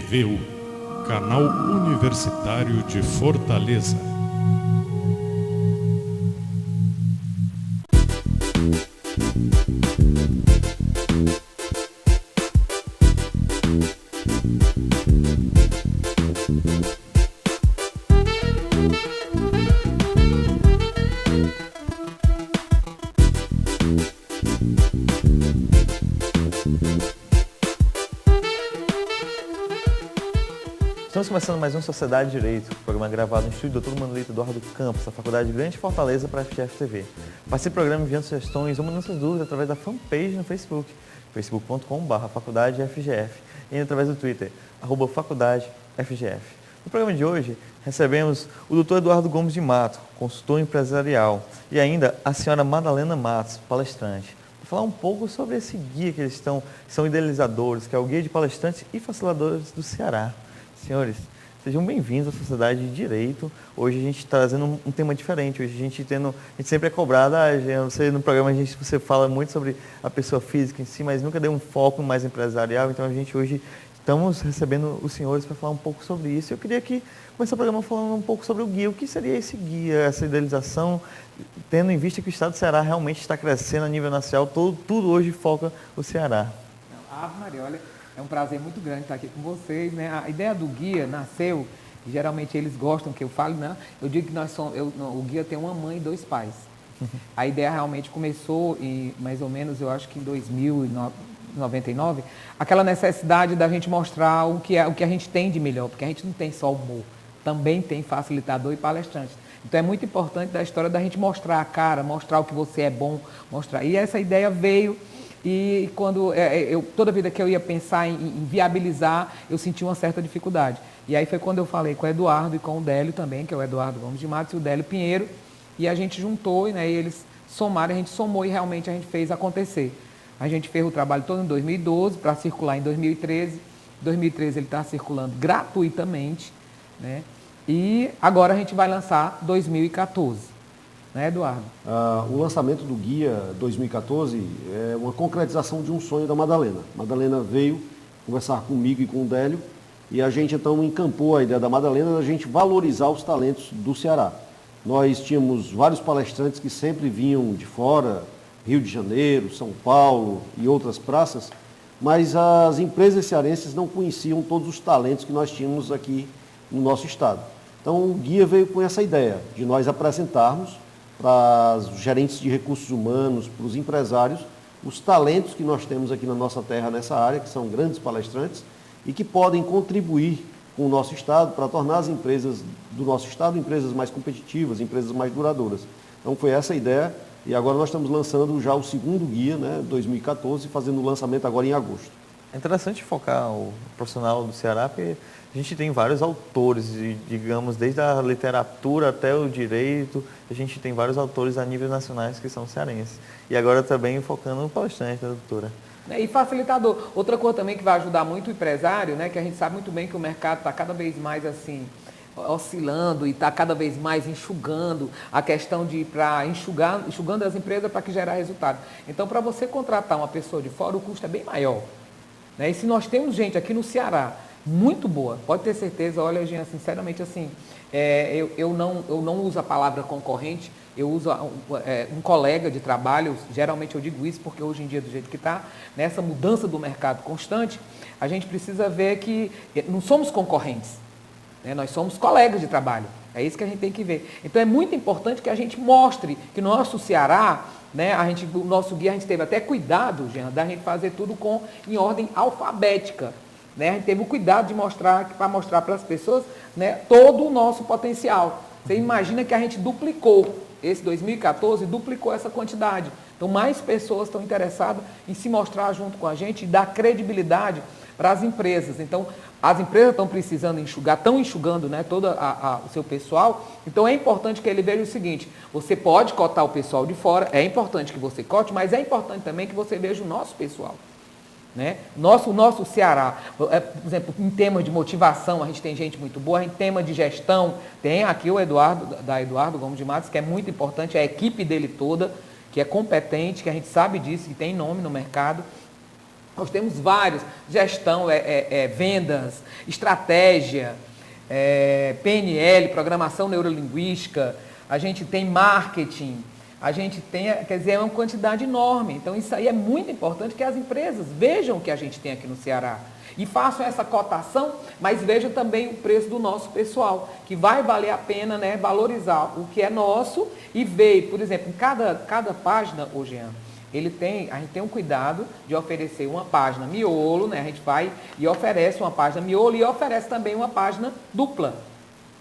TVU, canal universitário de Fortaleza. Estamos começando mais um Sociedade de Direito, programa gravado no estúdio Dr. Manolito Eduardo Campos, da Faculdade de Grande Fortaleza para a FGF TV. Participe do programa enviando sugestões ou mandando suas dúvidas através da fanpage no Facebook, facebook.com/faculdadefgf, e ainda através do Twitter, @faculdadefgf. No programa de hoje, recebemos o Dr. Eduardo Gomes de Mato, consultor empresarial, e ainda a senhora Madalena Matos, palestrante, para falar um pouco sobre esse guia que eles são idealizadores, que é o Guia de Palestrantes e Facilitadores do Ceará. Senhores, sejam bem-vindos à Sociedade de Direito. Hoje a gente está trazendo um tema diferente. Hoje a gente sempre é cobrado, no programa você fala muito sobre a pessoa física em si, mas nunca deu um foco mais empresarial. Então a gente hoje estamos recebendo os senhores para falar um pouco sobre isso. Eu queria aqui começar o programa falando um pouco sobre o guia. O que seria esse guia, essa idealização, tendo em vista que o estado do Ceará realmente está crescendo a nível nacional, tudo hoje foca o Ceará. Maria, olha, é um prazer muito grande estar aqui com vocês, né? A ideia do guia nasceu, e geralmente eles gostam que eu fale, né? Eu digo que o guia tem uma mãe e dois pais. A ideia realmente começou em, mais ou menos, eu acho que em 2099, aquela necessidade da gente mostrar o que a gente tem de melhor, porque a gente não tem só humor, também tem facilitador e palestrante. Então é muito importante da história da gente mostrar a cara, mostrar o que você é bom, mostrar. E essa ideia veio. E quando toda vida que eu ia pensar em viabilizar, eu sentia uma certa dificuldade. E aí foi quando eu falei com o Eduardo e com o Délio também, que é o Eduardo Gomes de Matos e o Délio Pinheiro, e a gente juntou, né, e eles somaram, a gente somou e realmente a gente fez acontecer. A gente fez o trabalho todo em 2012 para circular em 2013. Em 2013 ele está circulando gratuitamente, né? E agora a gente vai lançar 2014. Né, Eduardo? O lançamento do Guia 2014 é uma concretização de um sonho da Madalena. Madalena veio conversar comigo e com o Délio e a gente então encampou a ideia da Madalena da gente valorizar os talentos do Ceará. Nós tínhamos vários palestrantes que sempre vinham de fora, Rio de Janeiro, São Paulo e outras praças, mas as empresas cearenses não conheciam todos os talentos que nós tínhamos aqui no nosso estado. Então o Guia veio com essa ideia de nós apresentarmos para os gerentes de recursos humanos, para os empresários, os talentos que nós temos aqui na nossa terra nessa área, que são grandes palestrantes e que podem contribuir com o nosso estado para tornar as empresas do nosso estado empresas mais competitivas, empresas mais duradouras. Então foi essa a ideia e agora nós estamos lançando já o segundo guia, né, 2014, fazendo o lançamento agora em agosto. É interessante focar o profissional do Ceará, porque a gente tem vários autores, digamos, desde a literatura até o direito, a gente tem vários autores a nível nacionais que são cearenses. E agora também focando no palestrante, né, doutora? E facilitador. Outra coisa também que vai ajudar muito o empresário, né, que a gente sabe muito bem que o mercado está cada vez mais assim, oscilando e está cada vez mais enxugando a questão de enxugando as empresas para que gerar resultado. Então, para você contratar uma pessoa de fora, o custo é bem maior. Né? E se nós temos gente aqui no Ceará muito boa, pode ter certeza, olha, Jean, sinceramente assim, eu não uso a palavra concorrente, eu uso um colega de trabalho, geralmente eu digo isso porque hoje em dia, do jeito que está, nessa mudança do mercado constante, a gente precisa ver que não somos concorrentes, né? Nós somos colegas de trabalho, é isso que a gente tem que ver. Então é muito importante que a gente mostre que no nosso Ceará, né, o nosso guia, a gente teve até cuidado, Jean, da gente fazer tudo em ordem alfabética. Né? A gente teve o cuidado de mostrar para as pessoas, né, todo o nosso potencial. Você imagina que a gente duplicou, esse 2014 duplicou essa quantidade. Então mais pessoas estão interessadas em se mostrar junto com a gente e dar credibilidade para as empresas. Então as empresas estão precisando estão enxugando, né, todo o seu pessoal. Então é importante que ele veja o seguinte, você pode cotar o pessoal de fora, é importante que você cote, mas é importante também que você veja o nosso pessoal. Né? O nosso Ceará, por exemplo, em temas de motivação, a gente tem gente muito boa, em tema de gestão, tem aqui o Eduardo Gomes de Matos, que é muito importante, a equipe dele toda, que é competente, que a gente sabe disso, que tem nome no mercado. Nós temos vários, gestão, vendas, estratégia, PNL, programação neurolinguística, a gente tem marketing, a gente tem, quer dizer, é uma quantidade enorme. Então isso aí é muito importante que as empresas vejam o que a gente tem aqui no Ceará e façam essa cotação, mas vejam também o preço do nosso pessoal, que vai valer a pena, né, valorizar o que é nosso e ver, por exemplo, em cada página, ô Jean, a gente tem um cuidado de oferecer uma página miolo, né? A gente vai e oferece uma página miolo e oferece também uma página dupla.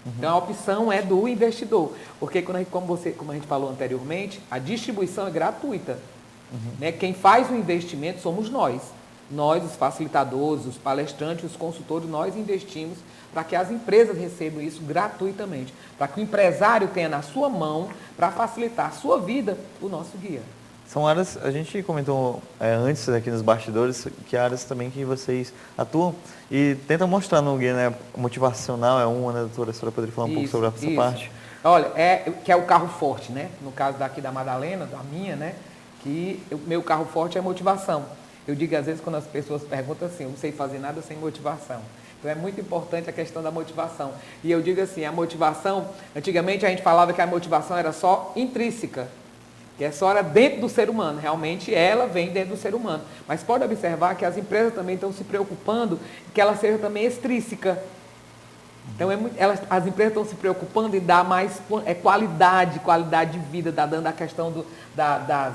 Então a opção é do investidor, porque como a gente falou anteriormente, a distribuição é gratuita. Né? Quem faz o investimento somos nós. Nós, os facilitadores, os palestrantes, os consultores, nós investimos para que as empresas recebam isso gratuitamente, para que o empresário tenha na sua mão, para facilitar a sua vida, o nosso guia. São áreas, a gente comentou antes aqui nos bastidores, que áreas também que vocês atuam e tentam mostrar no guia, né? Motivacional é uma, né, doutora? A senhora poderia falar um pouco sobre essa parte? Olha, que é o carro forte, né? No caso daqui da Madalena, da minha, né? Que o meu carro forte é motivação. Eu digo às vezes quando as pessoas perguntam assim, eu não sei fazer nada sem motivação. Então é muito importante a questão da motivação. E eu digo assim, a motivação, antigamente a gente falava que a motivação era só intrínseca, que é só dentro do ser humano, realmente ela vem dentro do ser humano. Mas pode observar que as empresas também estão se preocupando que ela seja também extrínseca. Então as empresas estão se preocupando em dar mais qualidade de vida, dando a questão das,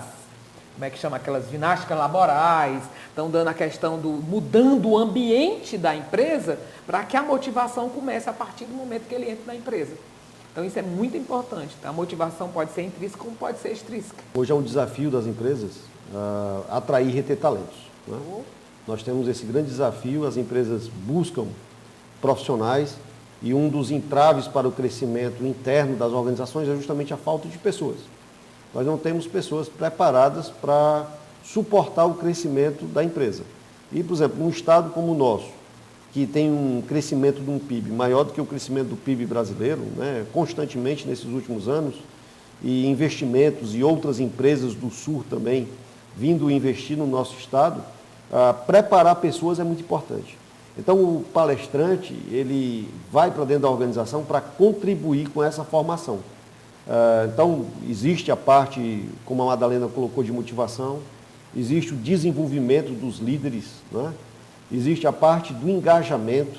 como é que chama, aquelas ginásticas laborais, estão dando a questão mudando o ambiente da empresa para que a motivação comece a partir do momento que ele entra na empresa. Então isso é muito importante. A motivação pode ser intrínseca como pode ser extrínseca. Hoje é um desafio das empresas atrair e reter talentos. Né? Nós temos esse grande desafio, as empresas buscam profissionais e um dos entraves para o crescimento interno das organizações é justamente a falta de pessoas. Nós não temos pessoas preparadas para suportar o crescimento da empresa. E, por exemplo, num estado como o nosso, que tem um crescimento de um PIB maior do que o crescimento do PIB brasileiro, né, constantemente nesses últimos anos, e investimentos e outras empresas do Sul também vindo investir no nosso estado, preparar pessoas é muito importante. Então, o palestrante, ele vai para dentro da organização para contribuir com essa formação. Então, existe a parte, como a Madalena colocou, de motivação, existe o desenvolvimento dos líderes, né? Existe a parte do engajamento,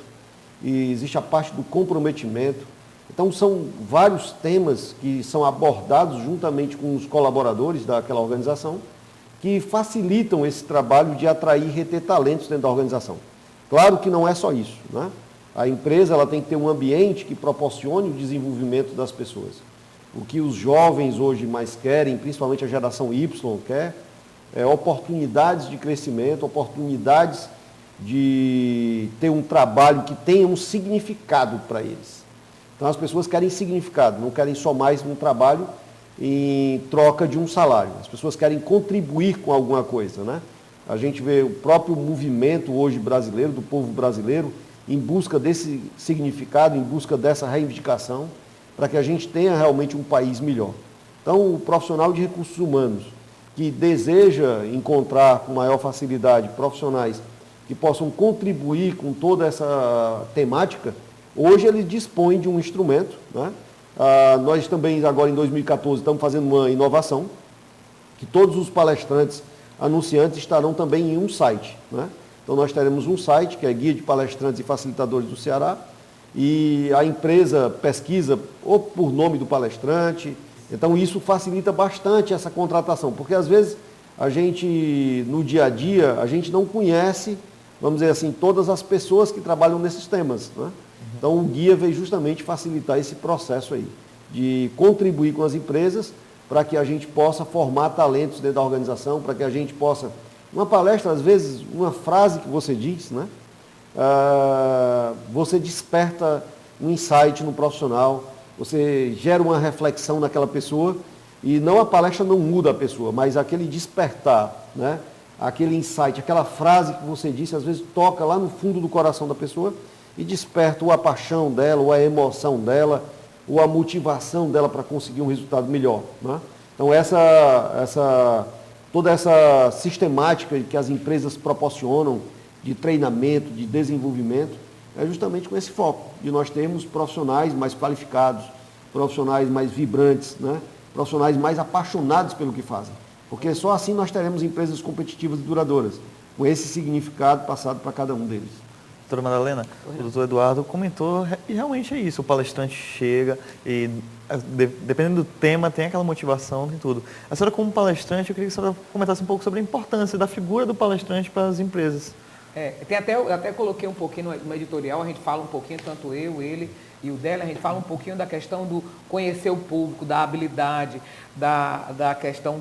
e existe a parte do comprometimento. Então, são vários temas que são abordados juntamente com os colaboradores daquela organização, que facilitam esse trabalho de atrair e reter talentos dentro da organização. Claro que não é só isso, né? A empresa ela tem que ter um ambiente que proporcione o desenvolvimento das pessoas. O que os jovens hoje mais querem, principalmente a geração Y quer, é oportunidades de crescimento, oportunidades de ter um trabalho que tenha um significado para eles. Então as pessoas querem significado, não querem só mais um trabalho em troca de um salário. As pessoas querem contribuir com alguma coisa, né? A gente vê o próprio movimento hoje brasileiro, do povo brasileiro, em busca desse significado, em busca dessa reivindicação, para que a gente tenha realmente um país melhor. Então, o profissional de recursos humanos que deseja encontrar com maior facilidade profissionais que possam contribuir com toda essa temática, hoje ele dispõe de um instrumento, né? Nós também, agora em 2014, estamos fazendo uma inovação, que todos os palestrantes anunciantes estarão também em um site, né? Então nós teremos um site, que é Guia de Palestrantes e Facilitadores do Ceará, e a empresa pesquisa ou por nome do palestrante. Então isso facilita bastante essa contratação, porque às vezes a gente, no dia a dia, a gente não conhece, vamos dizer assim, todas as pessoas que trabalham nesses temas, né? Então o guia veio justamente facilitar esse processo aí, de contribuir com as empresas para que a gente possa formar talentos dentro da organização, para que a gente possa... Uma palestra, às vezes, uma frase que você diz, né? Você desperta um insight no profissional, você gera uma reflexão naquela pessoa, e não a palestra não muda a pessoa, mas aquele despertar, né? Aquele insight, aquela frase que você disse, às vezes toca lá no fundo do coração da pessoa e desperta ou a paixão dela, ou a emoção dela, ou a motivação dela para conseguir um resultado melhor, né? Então essa toda essa sistemática que as empresas proporcionam de treinamento, de desenvolvimento, é justamente com esse foco, de nós termos profissionais mais qualificados, profissionais mais vibrantes, né? Profissionais mais apaixonados pelo que fazem. Porque só assim nós teremos empresas competitivas e duradouras, com esse significado passado para cada um deles. Doutora Madalena, o doutor Eduardo comentou, e realmente é isso, o palestrante chega e, dependendo do tema, tem aquela motivação, tem tudo. A senhora, como palestrante, eu queria que a senhora comentasse um pouco sobre a importância da figura do palestrante para as empresas. Eu até coloquei um pouquinho no editorial, a gente fala um pouquinho, tanto eu, ele e o dela, a gente fala um pouquinho da questão do conhecer o público, da habilidade, da questão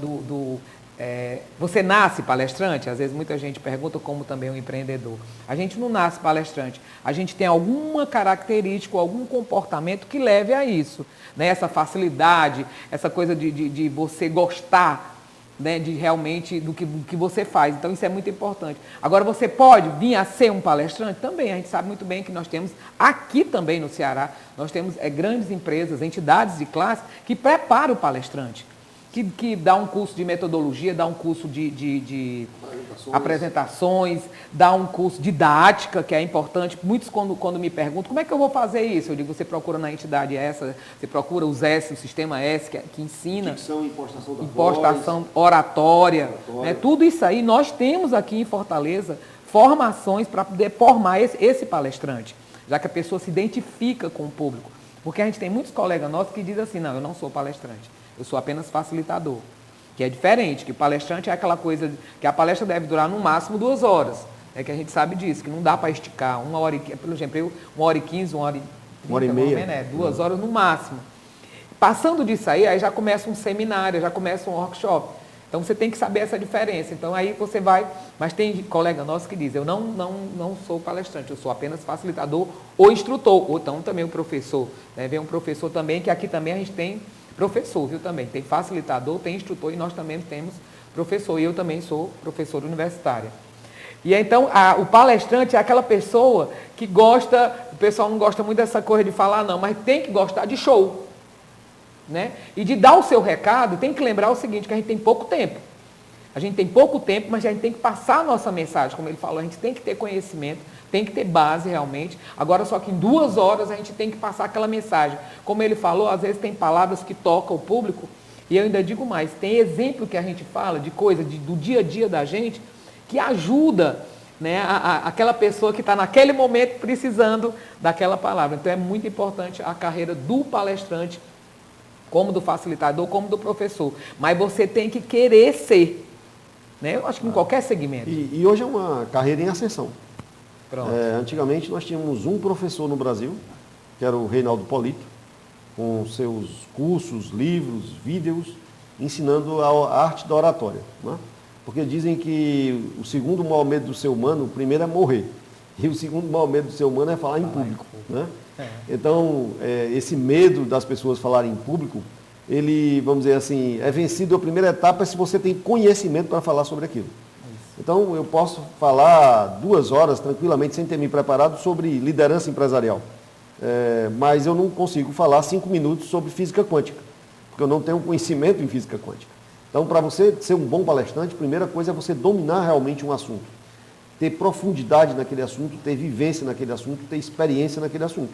você nasce palestrante? Às vezes muita gente pergunta, como também um empreendedor. A gente não nasce palestrante, a gente tem alguma característica, algum comportamento que leve a isso, né? Essa facilidade, essa coisa de você gostar, né, de realmente do que você faz. Então isso é muito importante. Agora, você pode vir a ser um palestrante? Também, a gente sabe muito bem que nós temos, aqui também no Ceará, nós temos grandes empresas, entidades de classe que preparam o palestrante, que dá um curso de metodologia, dá um curso de apresentações, dá um curso de didática, que é importante. Muitos, quando me perguntam, como é que eu vou fazer isso? Eu digo, você procura na entidade essa, você procura os S, o sistema S, que ensina. Dicção e impostação da impostação, oratória. Né? Tudo isso aí, nós temos aqui em Fortaleza formações para poder formar esse palestrante, já que a pessoa se identifica com o público. Porque a gente tem muitos colegas nossos que dizem assim, não, eu não sou palestrante. Eu sou apenas facilitador, que é diferente, que palestrante é aquela coisa que a palestra deve durar no máximo 2 horas, que a gente sabe disso, que não dá para esticar 1 hora, por exemplo, 1h15, 1h30, 2 horas no máximo. Passando disso aí já começa um seminário, já começa um workshop. Então você tem que saber essa diferença. Então aí você vai, mas tem colega nosso que diz, eu não sou palestrante, eu sou apenas facilitador ou instrutor, ou então também o professor. Né? Vem um professor também, que aqui também a gente tem professor, viu, também. Tem facilitador, tem instrutor e nós também temos professor. E eu também sou professora universitária. E então, o palestrante é aquela pessoa que gosta, o pessoal não gosta muito dessa coisa de falar não, mas tem que gostar de show. Né? E de dar o seu recado, tem que lembrar o seguinte, que a gente tem pouco tempo. A gente tem pouco tempo, mas a gente tem que passar a nossa mensagem, como ele falou, a gente tem que ter conhecimento, tem que ter base realmente. Agora, só que em 2 horas a gente tem que passar aquela mensagem. Como ele falou, às vezes tem palavras que tocam o público, e eu ainda digo mais, tem exemplo que a gente fala de coisa do dia a dia da gente, que ajuda, né, aquela pessoa que está naquele momento precisando daquela palavra. Então é muito importante a carreira do palestrante, como do facilitador, como do professor. Mas você tem que querer ser. Né? Eu acho que em qualquer segmento. E hoje é uma carreira em ascensão. Antigamente nós tínhamos um professor no Brasil, que era o Reinaldo Polito, com seus cursos, livros, vídeos, ensinando a arte da oratória. Né? Porque dizem que o segundo maior medo do ser humano, o primeiro é morrer. E o segundo maior medo do ser humano é falar em público. Né? Então, esse medo das pessoas falarem em público, ele, vamos dizer assim, é vencido a primeira etapa se você tem conhecimento para falar sobre aquilo. Então, eu posso falar 2 horas tranquilamente, sem ter me preparado, sobre liderança empresarial. Mas eu não consigo falar 5 minutos sobre física quântica, porque eu não tenho conhecimento em física quântica. Então, para você ser um bom palestrante, a primeira coisa é você dominar realmente um assunto. Ter profundidade naquele assunto, ter vivência naquele assunto, ter experiência naquele assunto.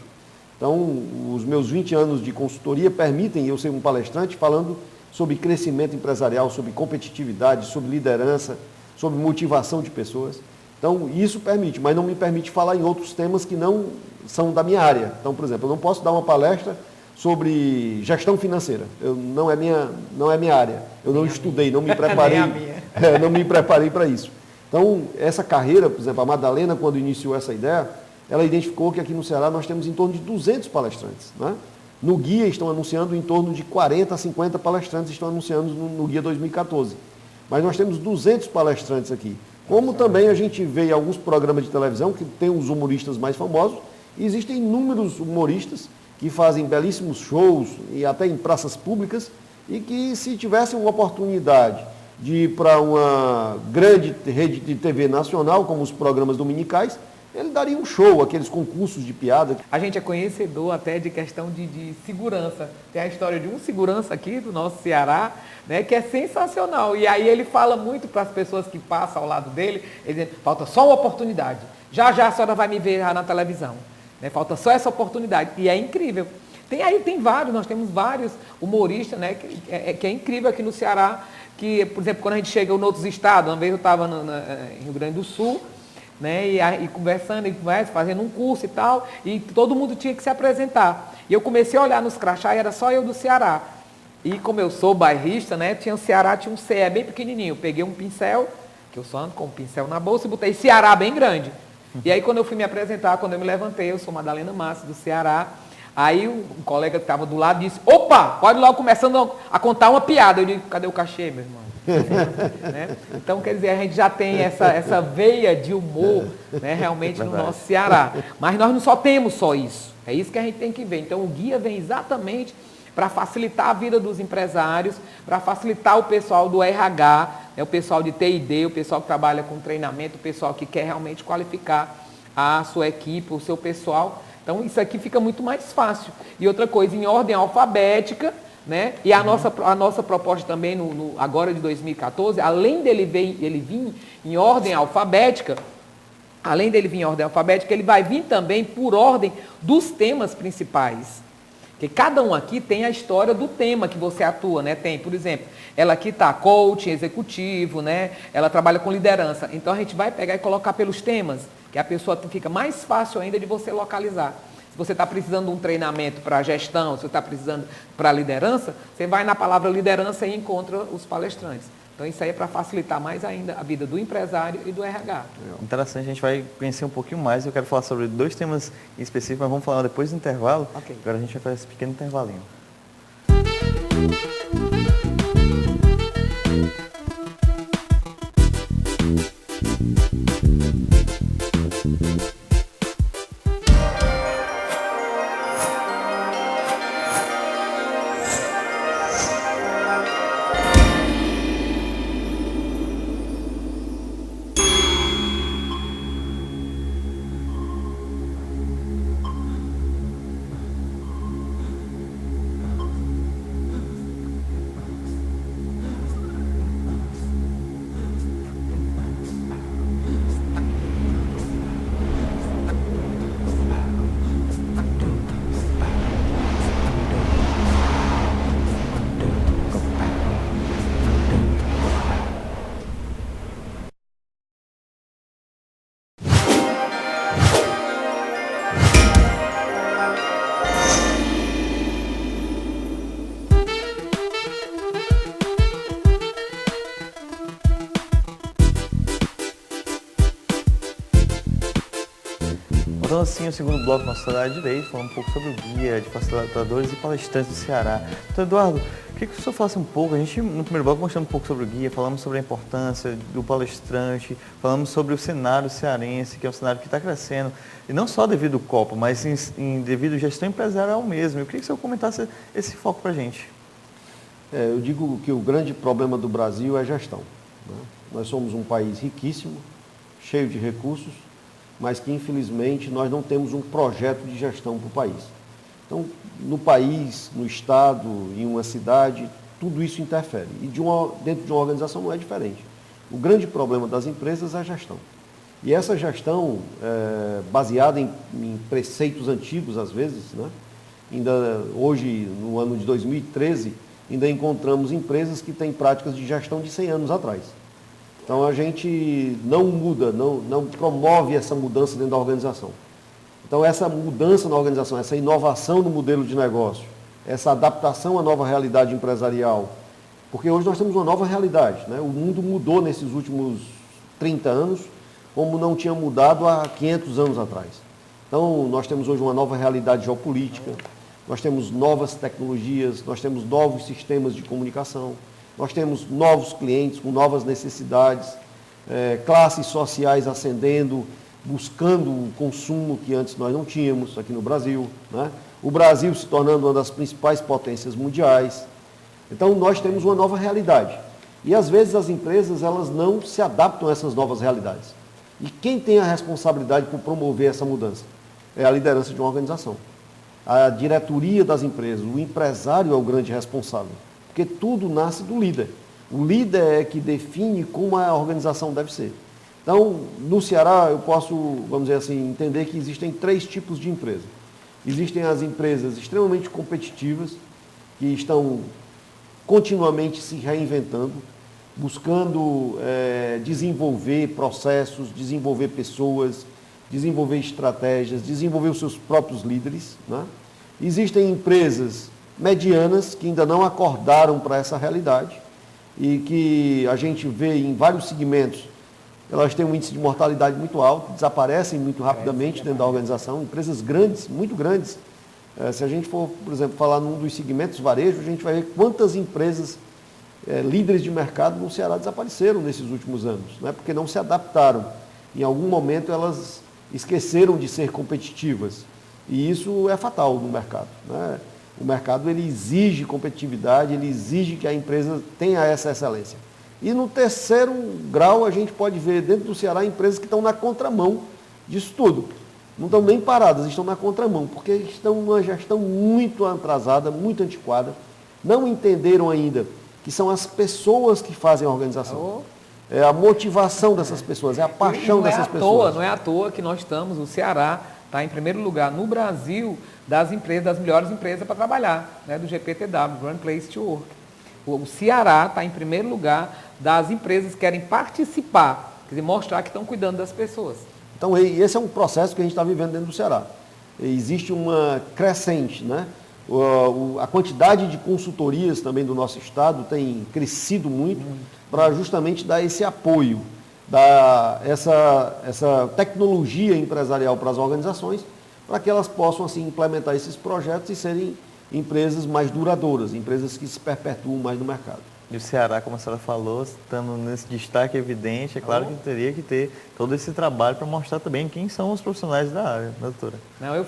Então, os meus 20 anos de consultoria permitem eu ser um palestrante falando sobre crescimento empresarial, sobre competitividade, sobre liderança, sobre motivação de pessoas. Então, isso permite, mas não me permite falar em outros temas que não são da minha área. Então, por exemplo, eu não posso dar uma palestra sobre gestão financeira. Não é minha área. Eu não estudei, não me preparei. Não me preparei para isso. Então, essa carreira, por exemplo, a Madalena, quando iniciou essa ideia, ela identificou que aqui no Ceará nós temos em torno de 200 palestrantes. Né? No guia estão anunciando em torno de 40 a 50 palestrantes estão anunciando no guia 2014. Mas nós temos 200 palestrantes aqui. Como também a gente vê em alguns programas de televisão, que tem os humoristas mais famosos, e existem inúmeros humoristas que fazem belíssimos shows, e até em praças públicas, e que se tivessem uma oportunidade de ir para uma grande rede de TV nacional, como os programas dominicais, ele daria um show, aqueles concursos de piada. A gente é conhecedor até de questão de segurança. Tem a história de um segurança aqui do nosso Ceará, né, que é sensacional. E aí ele fala muito para as pessoas que passam ao lado dele, ele diz, falta só uma oportunidade. Já a senhora vai me ver na televisão. Né, falta só essa oportunidade. E é incrível. Tem vários, nós temos vários humoristas, né, que é incrível aqui no Ceará, que, por exemplo, quando a gente chega em outros estados, uma vez eu estava em Rio Grande do Sul, né, e conversando, fazendo um curso e tal, e todo mundo tinha que se apresentar. E eu comecei a olhar nos crachá e era só eu do Ceará. E como eu sou bairrista, né, tinha o Ceará, tinha um CE bem pequenininho. Eu peguei um pincel, que eu só ando com um pincel na bolsa, e botei Ceará bem grande. E aí quando eu fui me apresentar, quando eu me levantei, eu sou Madalena Matos, do Ceará. Aí um colega que estava do lado disse, opa, pode logo começando a contar uma piada. Eu digo, cadê o cachê, meu irmão? Né? Então, quer dizer, a gente já tem essa veia de humor, né, realmente no nosso Ceará. Mas nós não só temos só isso. É isso que a gente tem que ver. Então, o guia vem exatamente para facilitar a vida dos empresários, para facilitar o pessoal do RH, né, o pessoal de TID, o pessoal que trabalha com treinamento, o pessoal que quer realmente qualificar a sua equipe, o seu pessoal. Então, isso aqui fica muito mais fácil. E outra coisa, em ordem alfabética, né? E a nossa proposta também, agora de 2014, além dele vir em ordem alfabética, ele vai vir também por ordem dos temas principais. Porque cada um aqui tem a história do tema que você atua, né? Tem, por exemplo, ela aqui está coaching executivo, né? Ela trabalha com liderança. Então, a gente vai pegar e colocar pelos temas, que a pessoa fica mais fácil ainda de você localizar. Se você está precisando de um treinamento para gestão, se você está precisando para liderança, você vai na palavra liderança e encontra os palestrantes. Então, isso aí é para facilitar mais ainda a vida do empresário e do RH. Interessante, a gente vai conhecer um pouquinho mais. Eu quero falar sobre 2 temas específicos, mas vamos falar depois do intervalo. Okay. Agora a gente vai fazer esse pequeno intervalinho. Então, assim, o segundo bloco da nossa Sociedade de Direito, falando um pouco sobre o guia de facilitadores e palestrantes do Ceará. Então, Eduardo, queria que o senhor falasse um pouco, a gente no primeiro bloco mostrando um pouco sobre o guia, falamos sobre a importância do palestrante, falamos sobre o cenário cearense, que é um cenário que está crescendo, e não só devido ao Copa, mas devido à gestão empresarial mesmo. Eu queria que o senhor comentasse esse foco para a gente. Eu digo que o grande problema do Brasil é a gestão, né? Nós somos um país riquíssimo, cheio de recursos, mas que infelizmente nós não temos um projeto de gestão para o país. Então, no país, no estado, em uma cidade, tudo isso interfere. E dentro de uma organização não é diferente. O grande problema das empresas é a gestão. E essa gestão, baseada em preceitos antigos, às vezes, né? Ainda hoje, no ano de 2013, ainda encontramos empresas que têm práticas de gestão de 100 anos atrás. Então, a gente não muda, não promove essa mudança dentro da organização. Então, essa mudança na organização, essa inovação no modelo de negócio, essa adaptação à nova realidade empresarial, porque hoje nós temos uma nova realidade, né? O mundo mudou nesses últimos 30 anos, como não tinha mudado há 500 anos atrás. Então, nós temos hoje uma nova realidade geopolítica, nós temos novas tecnologias, nós temos novos sistemas de comunicação, nós temos novos clientes com novas necessidades, classes sociais ascendendo, buscando o consumo que antes nós não tínhamos aqui no Brasil, né? O Brasil se tornando uma das principais potências mundiais. Então, nós temos uma nova realidade. E, às vezes, as empresas elas não se adaptam a essas novas realidades. E quem tem a responsabilidade por promover essa mudança? É a liderança de uma organização. A diretoria das empresas, o empresário é o grande responsável, porque tudo nasce do líder. O líder é que define como a organização deve ser. Então, no Ceará, eu posso, vamos dizer assim, entender que existem 3 tipos de empresa. Existem as empresas extremamente competitivas, que estão continuamente se reinventando, buscando desenvolver processos, desenvolver pessoas, desenvolver estratégias, desenvolver os seus próprios líderes, né? Existem empresas medianas que ainda não acordaram para essa realidade e que a gente vê em vários segmentos, elas têm um índice de mortalidade muito alto, desaparecem muito rapidamente dentro da organização, empresas grandes, muito grandes. Se a gente for, por exemplo, falar num dos segmentos varejo, a gente vai ver quantas empresas líderes de mercado no Ceará desapareceram nesses últimos anos, né? Porque não se adaptaram. Em algum momento elas esqueceram de ser competitivas. E isso é fatal no mercado, né? O mercado ele exige competitividade, ele exige que a empresa tenha essa excelência. E no terceiro grau a gente pode ver dentro do Ceará empresas que estão na contramão disso tudo. Não estão nem paradas, estão na contramão, porque estão numa gestão muito atrasada, muito antiquada, não entenderam ainda que são as pessoas que fazem a organização. É a motivação dessas pessoas, é a paixão dessas pessoas. Não é à toa que nós estamos, o Ceará está em primeiro lugar no Brasil das melhores empresas para trabalhar, né, do GPTW, Grand Place to Work. O Ceará está em primeiro lugar das empresas que querem participar, quer dizer, mostrar que estão cuidando das pessoas. Então, esse é um processo que a gente está vivendo dentro do Ceará. Existe uma crescente, né? A quantidade de consultorias também do nosso estado tem crescido muito para justamente dar esse apoio, dar essa tecnologia empresarial para as organizações, para que elas possam assim, implementar esses projetos e serem empresas mais duradouras, empresas que se perpetuam mais no mercado. E o Ceará, como a senhora falou, estando nesse destaque evidente, é claro que teria que ter todo esse trabalho para mostrar também quem são os profissionais da área, né, doutora? Não, eu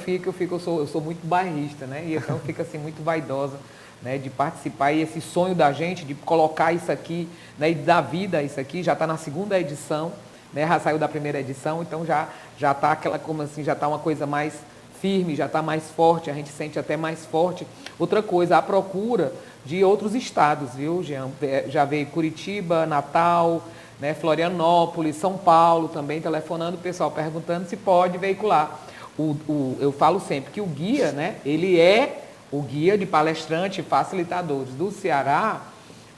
sou muito bairrista, né? E então eu fico assim muito vaidosa, né, de participar, e esse sonho da gente de colocar isso aqui, né, e dar vida a isso aqui, já está na 2ª edição, né? Já saiu da 1ª edição, então já está aquela, como assim, já está uma coisa mais firme, já está mais forte, a gente sente até mais forte. Outra coisa, a procura de outros estados, viu, Jean? Já veio Curitiba, Natal, né, Florianópolis, São Paulo também, telefonando o pessoal, perguntando se pode veicular. Eu falo sempre que o guia, né, ele é o guia de palestrante e facilitadores do Ceará,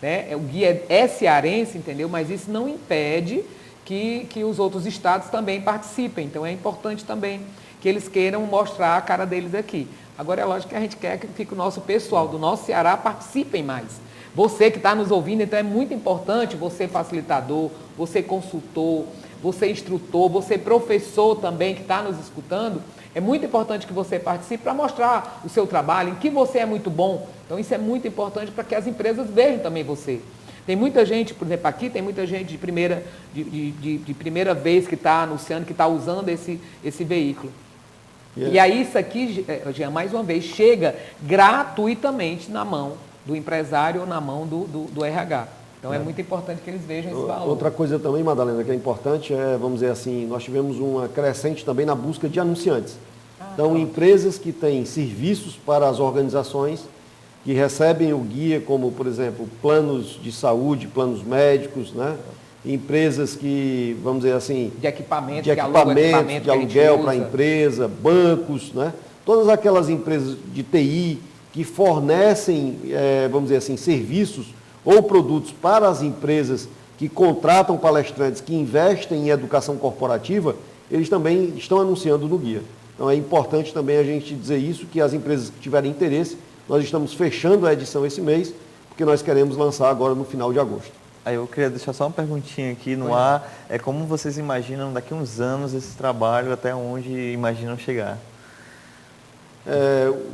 né, o guia é cearense, entendeu? Mas isso não impede que os outros estados também participem, então é importante também que eles queiram mostrar a cara deles aqui. Agora é lógico que a gente quer que o nosso pessoal do nosso Ceará participem mais. Você que está nos ouvindo, então é muito importante, você facilitador, você consultor, você instrutor, você professor também que está nos escutando, é muito importante que você participe para mostrar o seu trabalho, em que você é muito bom. Então isso é muito importante para que as empresas vejam também você. Tem muita gente, por exemplo, aqui tem muita gente de primeira vez que está anunciando, que está usando esse veículo. E aí isso aqui, Jean, mais uma vez, chega gratuitamente na mão do empresário ou na mão do RH. Então é muito importante que eles vejam esse valor. Outra coisa também, Madalena, que é importante é, vamos dizer assim, nós tivemos uma crescente também na busca de anunciantes. Então, empresas que têm serviços para as organizações, que recebem o guia, como, por exemplo, planos de saúde, planos médicos, né? Empresas que, vamos dizer assim, de equipamento, de aluguel para a empresa, bancos, né? Todas aquelas empresas de TI que fornecem, vamos dizer assim, serviços ou produtos para as empresas que contratam palestrantes, que investem em educação corporativa, eles também estão anunciando no guia. Então é importante também a gente dizer isso, que as empresas que tiverem interesse, nós estamos fechando a edição esse mês, porque nós queremos lançar agora no final de agosto. Aí eu queria deixar só uma perguntinha aqui no ar. É como vocês imaginam daqui a uns anos esse trabalho, até onde imaginam chegar?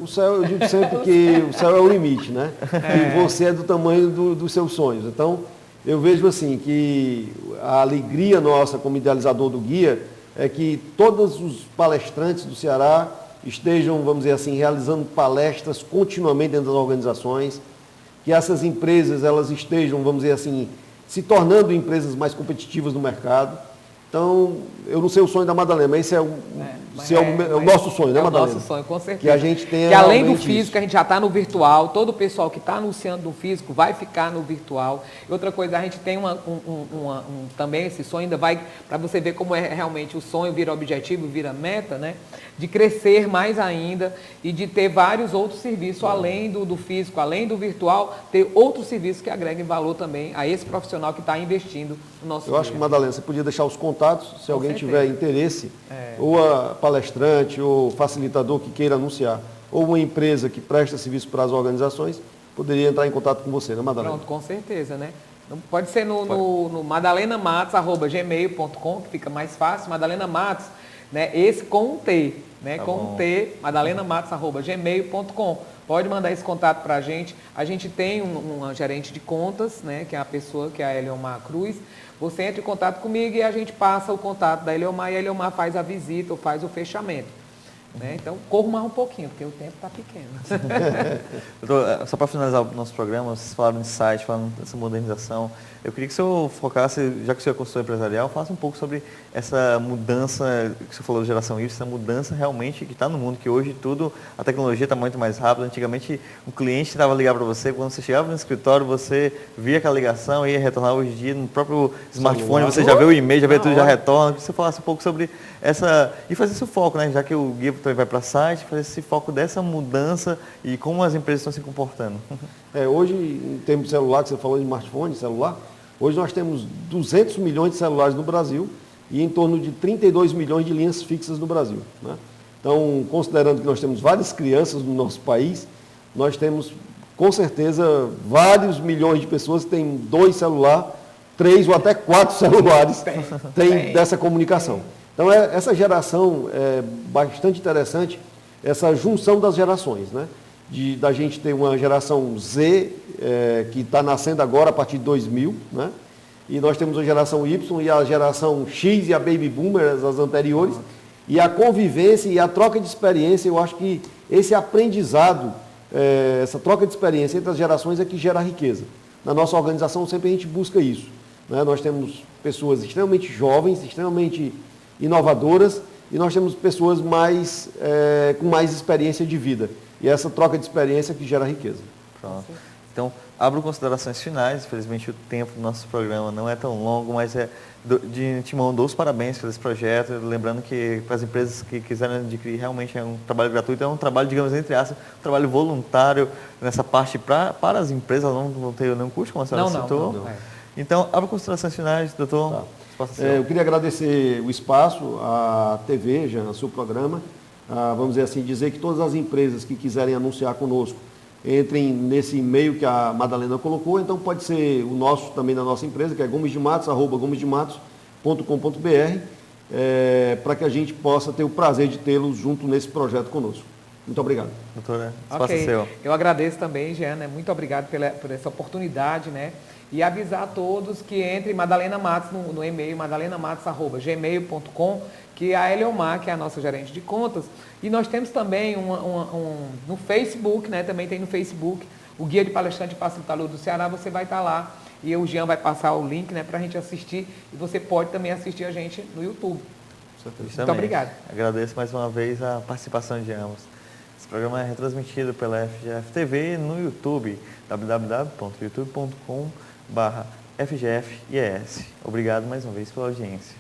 O céu, eu digo sempre que o céu é o limite, né? E você é do tamanho dos seus sonhos. Então, eu vejo assim que a alegria nossa como idealizador do guia é que todos os palestrantes do Ceará estejam, vamos dizer assim, realizando palestras continuamente dentro das organizações, que essas empresas elas estejam, vamos dizer assim, se tornando empresas mais competitivas no mercado, Então, eu não sei o sonho da Madalena, mas esse é o nosso sonho, né, Madalena? É o nosso sonho, com certeza. Que a gente tenha que além do realmente físico, isso. a gente já está no virtual, todo o pessoal que está anunciando no físico vai ficar no virtual. E outra coisa, a gente tem também esse sonho, ainda vai, para você ver como é realmente o sonho vira objetivo, vira meta, né? De crescer mais ainda e de ter vários outros serviços, além do físico, além do virtual, ter outros serviços que agreguem valor também a esse profissional que está investindo no nosso Eu acho que, Madalena, você podia deixar os contatos, se alguém certeza. tiver interesse, ou a palestrante, ou facilitador que queira anunciar, ou uma empresa que presta serviço para as organizações, poderia entrar em contato com você, né, Madalena? Pronto, com certeza, né? Pode ser no maдаlenamatos@gmail.com, que fica mais fácil, Madalena Matos, né? Esse com um T, né? Tá com bom. um T, madalenamatos@gmail.com. Pode mandar esse contato para a gente. A gente tem uma gerente de contas, né? Que é a pessoa, que é a Eliomar Cruz. Você entra em contato comigo e a gente passa o contato da Eliomar e a Eliomar faz a visita ou faz o fechamento. Né? Então, corro mais um pouquinho, porque o tempo está pequeno. Doutor, só para finalizar o nosso programa, vocês falaram de site, falaram dessa modernização. Eu queria que o senhor focasse, já que o senhor é consultor empresarial, falasse um pouco sobre essa mudança, que você falou de geração Y, essa mudança realmente que está no mundo, que hoje tudo, a tecnologia está muito mais rápida. Antigamente, o cliente estava ligando para você, quando você chegava no escritório, você via aquela ligação e ia retornar. Hoje em dia, no próprio smartphone, você já vê o e-mail, já vê tudo, já retorna. Que você falasse um pouco sobre essa, e fazer esse foco, né? Já que o guia também vai para site, fazer esse foco dessa mudança e como as empresas estão se comportando. Hoje, em termos de celular, que você falou de smartphone, celular, hoje nós temos 200 milhões de celulares no Brasil e em torno de 32 milhões de linhas fixas no Brasil, né? Então, considerando que nós temos várias crianças no nosso país, nós temos, com certeza, vários milhões de pessoas que têm 2 celulares, 3 ou até 4 celulares tem dessa comunicação. Então, essa geração é bastante interessante, essa junção das gerações, né? Da gente ter uma geração Z, que está nascendo agora a partir de 2000, né? E nós temos a geração Y e a geração X e a Baby Boomer, as anteriores, e a convivência e a troca de experiência. Eu acho que esse aprendizado, essa troca de experiência entre as gerações é que gera riqueza. Na nossa organização sempre a gente busca isso, né? Nós temos pessoas extremamente jovens, extremamente inovadoras, e nós temos pessoas com mais experiência de vida. E essa troca de experiência que gera riqueza. Pronto. Então, abro considerações finais. Infelizmente, o tempo do nosso programa não é tão longo, mas de antemão, dou os parabéns por esse projeto. Lembrando que para as empresas que quiserem adquirir, realmente é um trabalho gratuito, é um trabalho, digamos, entre aspas, um trabalho voluntário nessa parte para as empresas, não tem nenhum custo, como a senhora citou. Não. Então, abro considerações finais, doutor. Tá. Eu queria agradecer o espaço, a TV, já, o seu programa. Vamos dizer que todas as empresas que quiserem anunciar conosco entrem nesse e-mail que a Madalena colocou. Então pode ser o nosso também da nossa empresa, que é gomesdematos@gomesdematos.com.br, para que a gente possa ter o prazer de tê-los junto nesse projeto conosco. Muito obrigado. Doutora, espaço é seu. Eu agradeço também, Jean, né? Muito obrigado por essa oportunidade, né? E avisar a todos que entrem Madalena Matos no e-mail, madalenamatos@gmail.com, que a Eliomar, que é a nossa gerente de contas, e nós temos também no Facebook, né? Também tem no Facebook, o Guia de Palestrante e Facilitador do Ceará, você vai estar lá, e o Jean vai passar o link, né, para a gente assistir, e você pode também assistir a gente no YouTube. Muito obrigado. Agradeço mais uma vez a participação de ambos. Esse programa é retransmitido pela FGF TV no YouTube, www.youtube.com/FGFIES. Obrigado mais uma vez pela audiência.